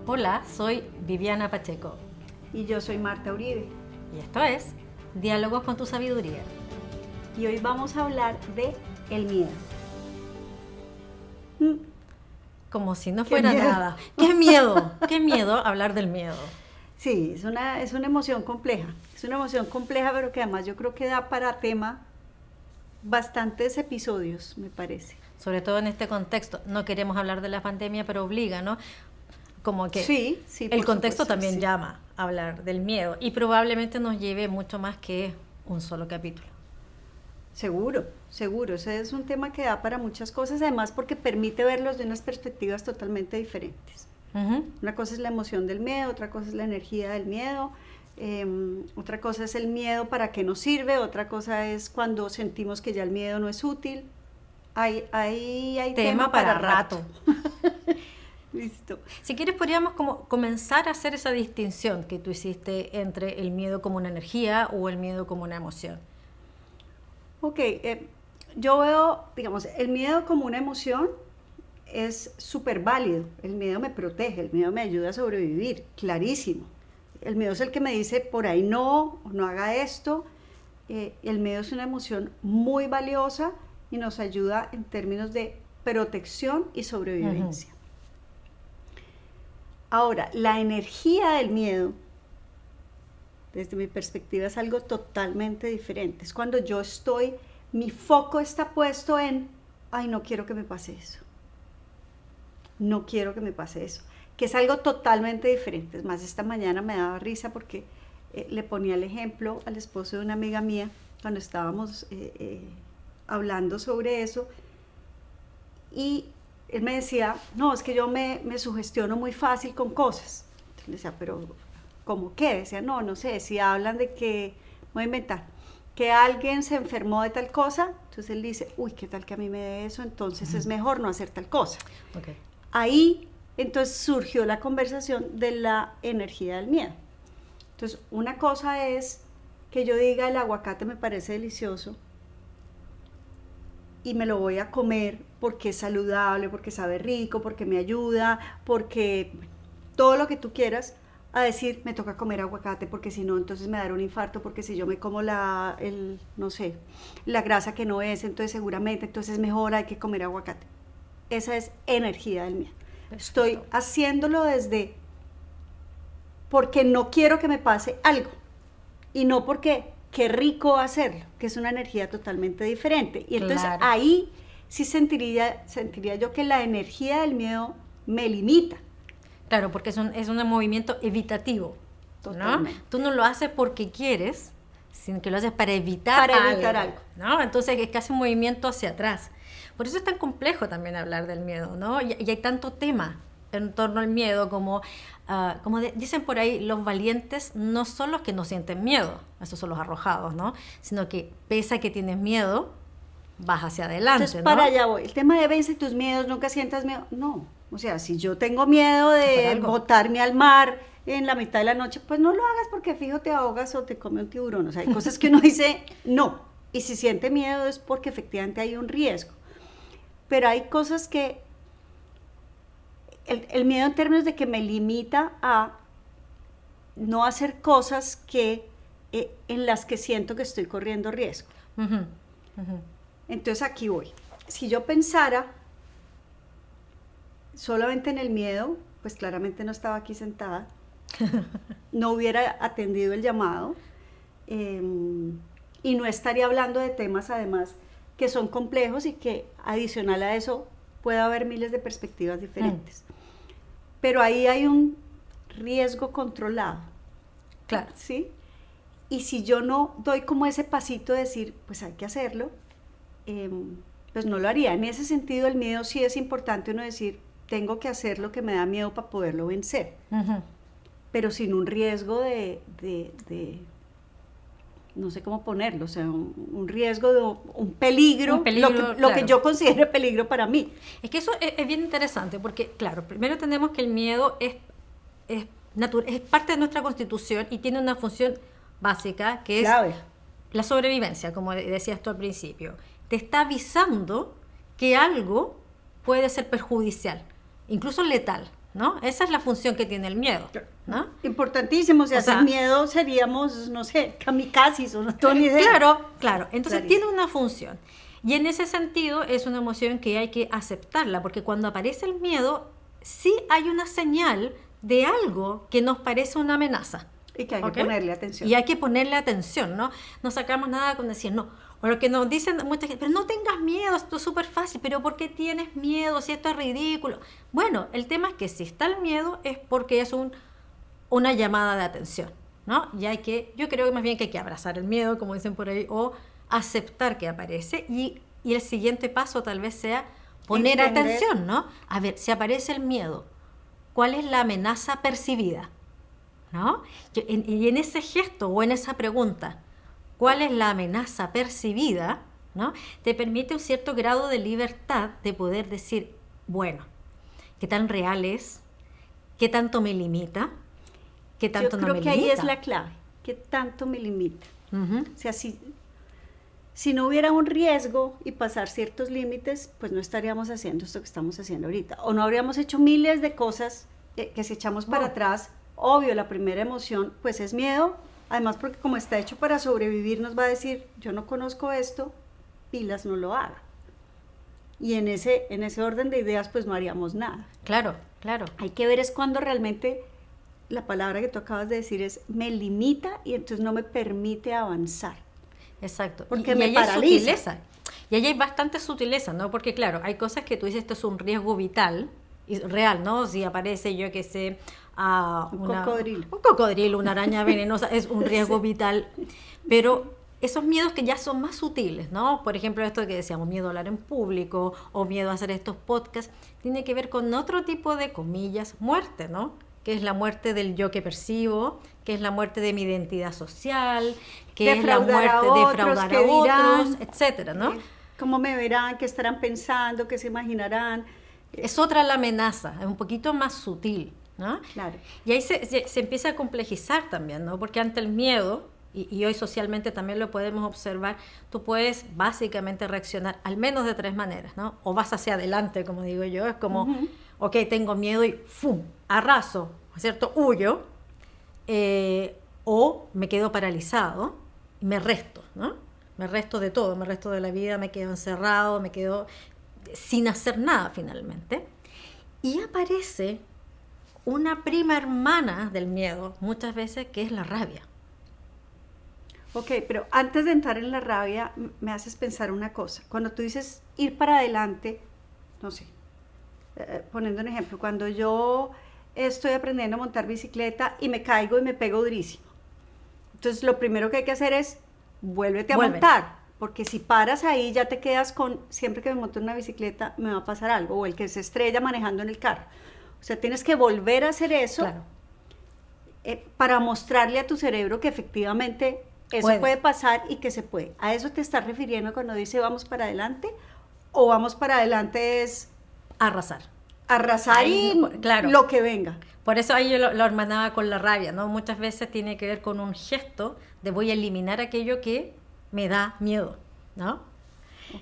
Hola, soy Viviana Pacheco Y yo soy Marta Uribe. y esto es Diálogos con tu sabiduría. Y hoy vamos a hablar de el miedo. Mm, Como si no ¡Qué fuera miedo! nada. ¡Qué miedo! ¡Qué miedo hablar del miedo! Sí, es una emoción compleja. Es una emoción compleja, pero que además yo creo que da para tema bastantes episodios, me parece. Sobre todo en este contexto. No queremos hablar de la pandemia, pero obliga, ¿no? Como que Sí, sí, el por contexto supuesto, también sí. llama a hablar del miedo y probablemente nos lleve mucho más que un solo capítulo. Seguro, seguro. Ese es un tema que da para muchas cosas, además porque permite verlos de unas perspectivas totalmente diferentes. Ujú. Una cosa es la emoción del miedo, otra cosa es la energía del miedo, otra cosa es el miedo para qué nos sirve, otra cosa es cuando sentimos que ya el miedo no es útil. Hay Tema para rato. Listo. Si quieres, podríamos como comenzar a hacer esa distinción que tú hiciste entre el miedo como una energía o el miedo como una emoción. Ok, yo veo, digamos, el miedo como una emoción es súper válido. El miedo me protege, el miedo me ayuda a sobrevivir, clarísimo. El miedo es el que me dice, por ahí no, no haga esto. El miedo es una emoción muy valiosa y nos ayuda en términos de protección y sobrevivencia. Ujú. Ahora, la energía del miedo, desde mi perspectiva, es algo totalmente diferente. Es cuando yo estoy, mi foco está puesto en, ay, no quiero que me pase eso. No quiero que me pase eso. Que es algo totalmente diferente. Es más, esta mañana me daba risa porque le ponía el ejemplo al esposo de una amiga mía cuando estábamos hablando sobre eso. Y él me decía, no, es que yo me sugestiono muy fácil con cosas. Entonces le decía, pero ¿cómo qué? Decía, no, no sé, si hablan de que, voy a inventar, que alguien se enfermó de tal cosa, entonces él dice, uy, ¿qué tal que a mí me dé eso? Entonces es mejor no hacer tal cosa. Okay. Ahí entonces surgió la conversación de la energía del miedo. Entonces, una cosa es que yo diga el aguacate me parece delicioso y me lo voy a comer porque es saludable, porque sabe rico, porque me ayuda, porque todo lo que tú quieras, a decir me toca comer aguacate porque si no entonces me dará un infarto, porque si yo me como no sé, la grasa que no es, entonces seguramente entonces es mejor, hay que comer aguacate. Esa es energía del miedo. Estoy haciéndolo desde porque no quiero que me pase algo y no porque qué rico hacerlo, que es una energía totalmente diferente. Y entonces Claro. ahí sí sentiría yo que la energía del miedo me limita. Claro, porque es un movimiento evitativo, ¿no? Totalmente. Tú no lo haces porque quieres, sino que lo haces para evitar algo, ¿no? Entonces es casi un movimiento hacia atrás. Por eso es tan complejo también hablar del miedo, ¿no? Y hay tanto tema en torno al miedo como, dicen por ahí, los valientes no son los que no sienten miedo, esos son los arrojados, ¿no? Sino que pese a que tienes miedo, vas hacia adelante, Entonces, ¿no? para allá voy. El tema de vence tus miedos, nunca sientas miedo. No. O sea, si yo tengo miedo Es por de algo. botarme al mar en la mitad de la noche, pues no lo hagas porque fijo te ahogas o te come un tiburón. O sea, hay cosas que uno dice no. Y si siente miedo es porque efectivamente hay un riesgo. Pero hay cosas que el miedo en términos de que me limita a no hacer cosas que en las que siento que estoy corriendo riesgo. Uh-huh, uh-huh. Entonces aquí voy. Si yo pensara solamente en el miedo, pues claramente no estaba aquí sentada, no hubiera atendido el llamado y no estaría hablando de temas además que son complejos y que adicional a eso puede haber miles de perspectivas diferentes. Pero ahí hay un riesgo controlado. Claro. ¿Sí? Y si yo no doy como ese pasito de decir, pues hay que hacerlo, pues no lo haría. En ese sentido, el miedo sí es importante uno decir, tengo que hacer lo que me da miedo para poderlo vencer. Uh-huh. Pero sin un riesgo de no sé cómo ponerlo, o sea, un riesgo de un peligro, Un peligro, lo claro. que yo considere peligro para mí. Es que eso es bien interesante porque, claro, primero tenemos que el miedo es parte de nuestra constitución y tiene una función básica que es Clave. la sobrevivencia, como decías tú al principio. Te está avisando que algo puede ser perjudicial, incluso letal. ¿no? Esa es la función que tiene el miedo, ¿no? Importantísimo, o sea, sin miedo seríamos, no sé, kamikazes o no tengo ni idea. Claro, entonces tiene una función. Y en ese sentido es una emoción que hay que aceptarla, porque cuando aparece el miedo, sí hay una señal de algo que nos parece una amenaza. Y que hay que ponerle atención. Y hay que ponerle atención, ¿no? No sacamos nada con decir no. O lo que nos dicen mucha gente, pero no tengas miedo, esto es súper fácil, pero ¿por qué tienes miedo si esto es ridículo? Bueno, el tema es que si está el miedo es porque es una llamada de atención, ¿no? Y yo creo que más bien que hay que abrazar el miedo, como dicen por ahí, o aceptar que aparece y el siguiente paso tal vez sea poner atención, ¿no? A ver, si aparece el miedo, ¿cuál es la amenaza percibida? ¿No? Y en ese gesto o en esa pregunta, ¿cuál es la amenaza percibida? ¿No? Te permite un cierto grado de libertad de poder decir, bueno, ¿qué tan real es? ¿Qué tanto me limita? ¿Qué tanto no me limita? Yo creo que ahí es la clave, ¿qué tanto me limita? O sea, si no hubiera un riesgo y pasar ciertos límites, pues no estaríamos haciendo esto que estamos haciendo ahorita. O no habríamos hecho miles de cosas que si echamos para atrás, obvio, la primera emoción pues es miedo, además porque como está hecho para sobrevivir nos va a decir, yo no conozco esto, pilas, no lo haga. Y en ese orden de ideas pues no haríamos nada. Claro. Hay que ver es cuando realmente la palabra que tú acabas de decir es me limita y entonces no me permite avanzar. Exacto. Porque me paraliza. Y ahí hay bastante sutileza, ¿no? Porque claro, hay cosas que tú dices, esto es un riesgo vital, y real, ¿no? Si aparece, yo qué sé, un cocodrilo, una araña venenosa, es un riesgo vital. Pero esos miedos que ya son más sutiles, ¿no? Por ejemplo, esto que decíamos, miedo a hablar en público o miedo a hacer estos podcasts, tiene que ver con otro tipo de, comillas, muerte, ¿no? Que es la muerte del yo que percibo, que es la muerte de mi identidad social, que es la muerte de defraudar a otros, etcétera, ¿no? ¿Cómo me verán? ¿Qué estarán pensando? ¿Qué se imaginarán? Es otra la amenaza, es un poquito más sutil, ¿no? Claro. Y ahí se empieza a complejizar también, ¿no? Porque ante el miedo, y hoy socialmente también lo podemos observar, tú puedes básicamente reaccionar al menos de 3 maneras, ¿no? O vas hacia adelante, como digo yo, es como, ok, tengo miedo y ¡fum! Arraso, ¿cierto? Huyo, o me quedo paralizado y me resto, ¿no? Me resto de todo, me resto de la vida, me quedo encerrado, me quedo sin hacer nada finalmente. Y aparece una prima hermana del miedo, muchas veces, que es la rabia. Ok, pero antes de entrar en la rabia, me haces pensar una cosa. Cuando tú dices ir para adelante, no sé, poniendo un ejemplo, cuando yo estoy aprendiendo a montar bicicleta y me caigo y me pego durísimo. Entonces, lo primero que hay que hacer es vuélvete a montar, porque si paras ahí ya te quedas con, siempre que me monto en una bicicleta me va a pasar algo, o el que se estrella manejando en el carro. O sea, tienes que volver a hacer eso para mostrarle a tu cerebro que efectivamente eso puede pasar y que se puede. ¿A eso te estás refiriendo cuando dice vamos para adelante? ¿O vamos para adelante es arrasar ahí, y lo que venga? Por eso ahí yo lo hermanaba con la rabia, ¿no? Muchas veces tiene que ver con un gesto de voy a eliminar aquello que me da miedo, ¿no?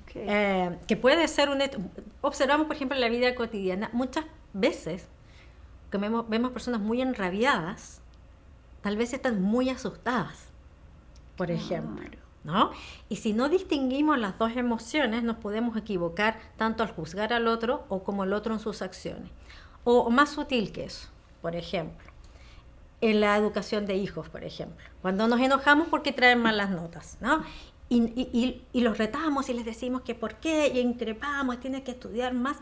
Okay. Que puede ser observamos, por ejemplo, en la vida cotidiana, muchas veces que vemos personas muy enrabiadas, tal vez están muy asustadas, por ejemplo, ¿no? Y si no distinguimos las dos emociones, nos podemos equivocar tanto al juzgar al otro o como el otro en sus acciones. O más sutil que eso, por ejemplo, en la educación de hijos, por ejemplo, cuando nos enojamos porque traen malas notas, ¿no? Y los retamos y les decimos que por qué, y increpamos, tienes que estudiar más.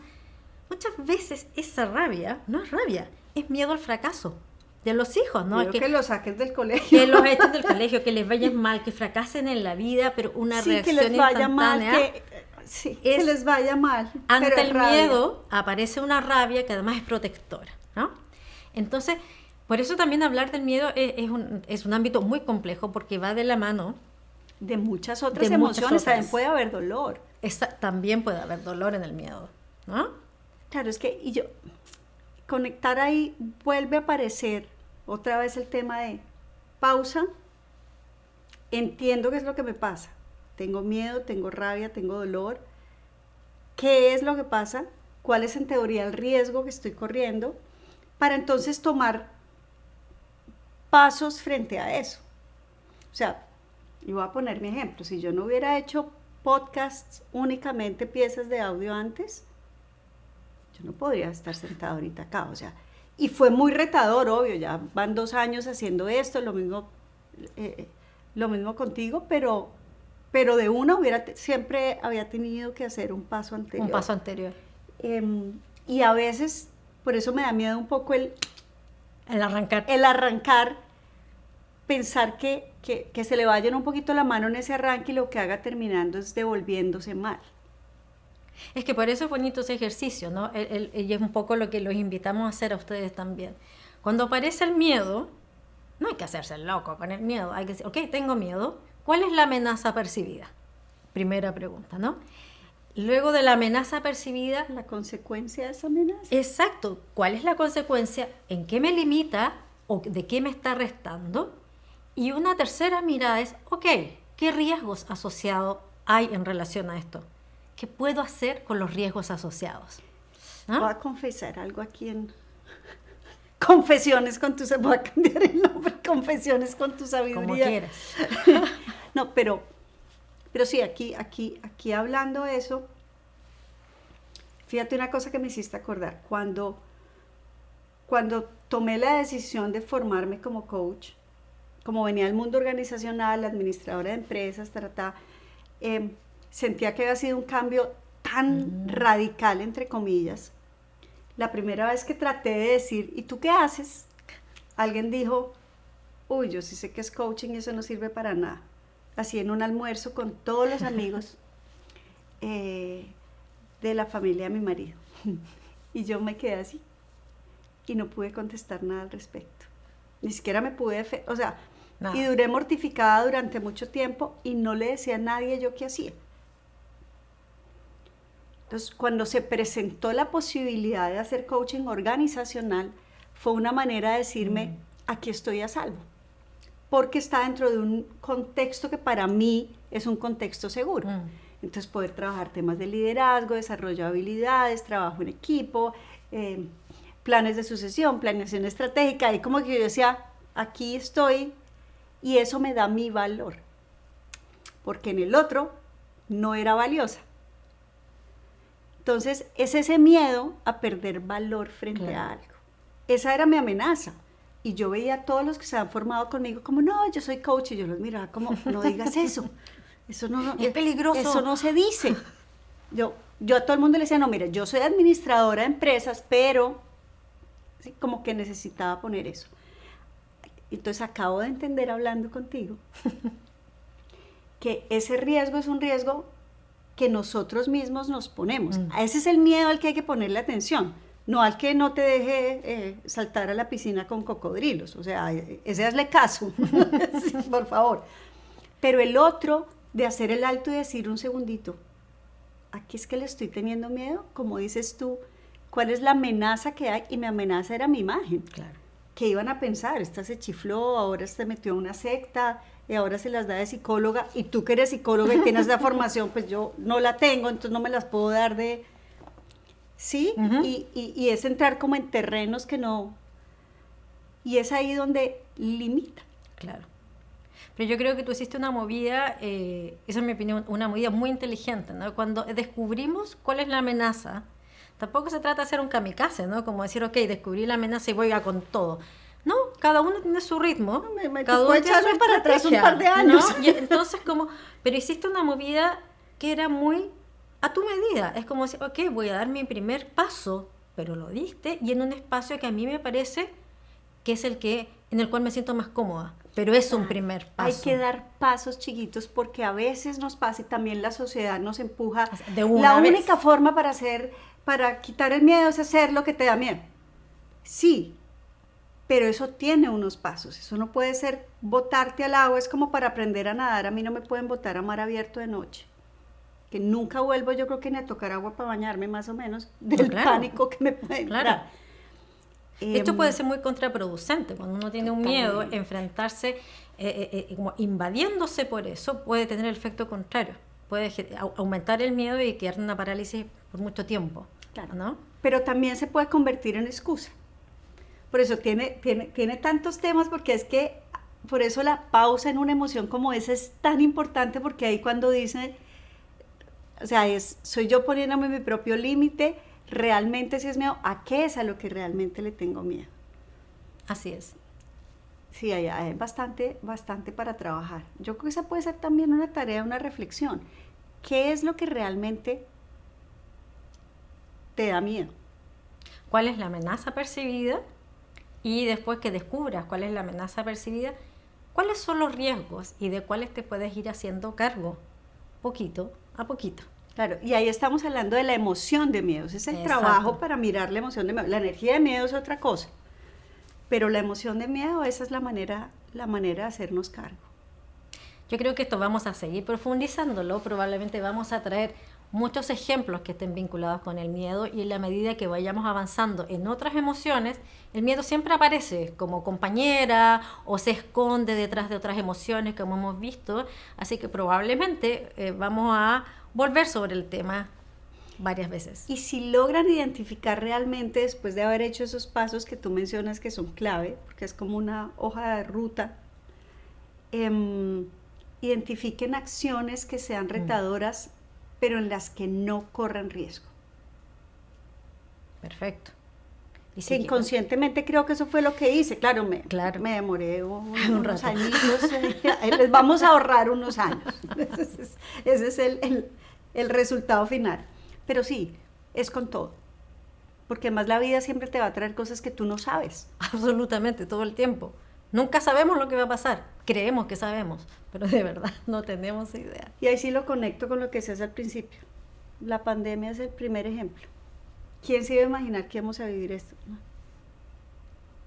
Muchas veces esa rabia no es rabia, es miedo al fracaso de los hijos, ¿no? Que los saquen del colegio. Que los echen del colegio, que les vaya mal, que fracasen en la vida, pero una reacción que les vaya instantánea. Mal, que les vaya mal. Ante el miedo aparece una rabia que además es protectora, ¿no? Entonces, por eso también hablar del miedo es un ámbito muy complejo porque va de la mano de muchas otras emociones. También puede haber dolor. También puede haber dolor en el miedo, ¿no? Claro, es que conectar ahí vuelve a aparecer otra vez el tema de pausa, entiendo qué es lo que me pasa, tengo miedo, tengo rabia, tengo dolor, ¿qué es lo que pasa? ¿Cuál es en teoría el riesgo que estoy corriendo? para entonces tomar pasos frente a eso. O sea, y voy a poner mi ejemplo, si yo no hubiera hecho podcasts únicamente piezas de audio antes, yo no podría estar sentada ahorita acá, o sea, y fue muy retador, obvio, ya van 2 años haciendo esto, lo mismo contigo, pero de una siempre había tenido que hacer un paso anterior. Un paso anterior. Y a veces, por eso me da miedo un poco el arrancar. El arrancar, pensar que se le vaya un poquito la mano en ese arranque y lo que haga terminando es devolviéndose mal. Es que por eso es bonito ese ejercicio, ¿no? Y es un poco lo que los invitamos a hacer a ustedes también. Cuando aparece el miedo, no hay que hacerse el loco con el miedo. Hay que decir, ok, tengo miedo. ¿Cuál es la amenaza percibida? Primera pregunta, ¿no? Luego de la amenaza percibida... La consecuencia de esa amenaza. Exacto. ¿Cuál es la consecuencia? ¿En qué me limita? ¿O de qué me está restando? Y una tercera mirada es, ok, ¿qué riesgos asociados hay en relación a esto? ¿Qué puedo hacer con los riesgos asociados? ¿Ah? Voy a confesar algo aquí en Confesiones con tu... Voy a cambiar el nombre, Confesiones con tu sabiduría. Como quieras. No, pero sí, aquí hablando de eso, fíjate una cosa que me hiciste acordar. Cuando tomé la decisión de formarme como coach, como venía del mundo organizacional, administradora de empresas, sentía que había sido un cambio tan radical, entre comillas. La primera vez que traté de decir, ¿y tú qué haces? Alguien dijo, uy, yo sí sé que es coaching y eso no sirve para nada. Así en un almuerzo con todos los amigos de la familia de mi marido. Y yo me quedé así y no pude contestar nada al respecto. Ni siquiera me pude, nada. Y duré mortificada durante mucho tiempo y no le decía a nadie yo qué hacía. Entonces, cuando se presentó la posibilidad de hacer coaching organizacional, fue una manera de decirme, aquí estoy a salvo, porque está dentro de un contexto que para mí es un contexto seguro. Entonces, poder trabajar temas de liderazgo, desarrollo de habilidades, trabajo en equipo, planes de sucesión, planeación estratégica, y como que yo decía, aquí estoy, y eso me da mi valor, porque en el otro no era valiosa. Entonces, es ese miedo a perder valor frente a algo. Esa era mi amenaza. Y yo veía a todos los que se han formado conmigo como, no, yo soy coach. Y yo los miraba como, no digas eso. Eso no es peligroso. Eso no se dice. Yo a todo el mundo le decía, no, mira, yo soy administradora de empresas, pero ¿sí? Como que necesitaba poner eso. Entonces, acabo de entender hablando contigo que ese riesgo es un riesgo que nosotros mismos nos ponemos. Ese es el miedo al que hay que ponerle atención, no al que no te deje saltar a la piscina con cocodrilos, o sea, ese hazle caso, sí, por favor. Pero el otro, de hacer el alto y decir un segundito, aquí es que le estoy teniendo miedo, como dices tú, ¿cuál es la amenaza que hay? Y mi amenaza era mi imagen. Claro. ¿Qué iban a pensar? Esta se chifló, ahora se metió en una secta, y ahora se las da de psicóloga, y tú que eres psicóloga y tienes la formación, pues yo no la tengo, entonces no me las puedo dar de... ¿Sí? Y es entrar como en terrenos que no... Y es ahí donde limita. Claro. Pero yo creo que tú hiciste una movida, esa es mi opinión, una movida muy inteligente, ¿no? Cuando descubrimos cuál es la amenaza, tampoco se trata de hacer un kamikaze, ¿no? Como decir, ok, descubrí la amenaza y voy a con todo. No, cada uno tiene su ritmo. Cada uno echarme para atrás un par de años. ¿No? Y entonces pero hiciste una movida que era muy a tu medida. Es como decir, ok, voy a dar mi primer paso, pero lo diste y en un espacio que a mí me parece que es en el cual me siento más cómoda. Pero es un primer paso. Hay que dar pasos chiquitos porque a veces nos pasa y también la sociedad nos empuja. La única forma para quitar el miedo es hacer lo que te da miedo. Sí, pero eso tiene unos pasos. Eso no puede ser botarte al agua. Es como para aprender a nadar. A mí no me pueden botar a mar abierto de noche. Que nunca vuelvo, yo creo que ni a tocar agua para bañarme, más o menos, del pánico que me puede entrar. Claro. De hecho, puede ser muy contraproducente. Cuando uno tiene un miedo, enfrentarse, como invadiéndose por eso, puede tener el efecto contrario. Puede aumentar el miedo y quedar en una parálisis por mucho tiempo. Claro. ¿No? Pero también se puede convertir en excusa. Por eso tiene tantos temas, porque es que, por eso la pausa en una emoción como esa es tan importante, porque ahí cuando dice, o sea, soy yo poniéndome mi propio límite, realmente si es miedo, ¿a qué es a lo que realmente le tengo miedo? Así es. Sí, hay bastante para trabajar. Yo creo que esa puede ser también una tarea, una reflexión. ¿Qué es lo que realmente te da miedo? ¿Cuál es la amenaza percibida? Y después que descubras cuál es la amenaza percibida, ¿cuáles son los riesgos y de cuáles te puedes ir haciendo cargo? Poquito a poquito. Claro, y ahí estamos hablando de la emoción de miedo. Ese es el trabajo para mirar la emoción de miedo. La energía de miedo es otra cosa, pero la emoción de miedo, esa es la manera de hacernos cargo. Yo creo que esto vamos a seguir profundizándolo, probablemente vamos a traer muchos ejemplos que estén vinculados con el miedo, y en la medida que vayamos avanzando en otras emociones, el miedo siempre aparece como compañera o se esconde detrás de otras emociones, como hemos visto, así que probablemente vamos a volver sobre el tema varias veces. Y si logran identificar realmente, después de haber hecho esos pasos que tú mencionas que son clave, porque es como una hoja de ruta, identifiquen acciones que sean retadoras, pero en las que no corran riesgo. Perfecto. Y que inconscientemente creo que eso fue lo que hice. Claro, me demoré unos añitos. Les vamos a ahorrar unos años. Ese es el resultado final. Pero sí, es con todo. Porque además la vida siempre te va a traer cosas que tú no sabes. Absolutamente, todo el tiempo. Nunca sabemos lo que va a pasar. Creemos que sabemos, pero de verdad no tenemos idea. Y ahí sí lo conecto con lo que decías al principio. La pandemia es el primer ejemplo. ¿Quién se iba a imaginar que íbamos a vivir esto?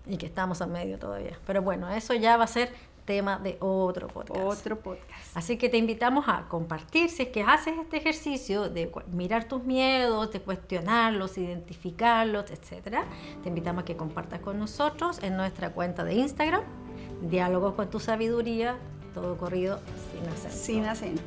Y que estamos a medio todavía. Pero bueno, eso ya va a ser tema de otro podcast. Otro podcast. Así que te invitamos a compartir, si es que haces este ejercicio de mirar tus miedos, de cuestionarlos, identificarlos, etcétera. Te invitamos a que compartas con nosotros en nuestra cuenta de Instagram, Diálogos con tu Sabiduría, todo corrido sin acento. Sin acento.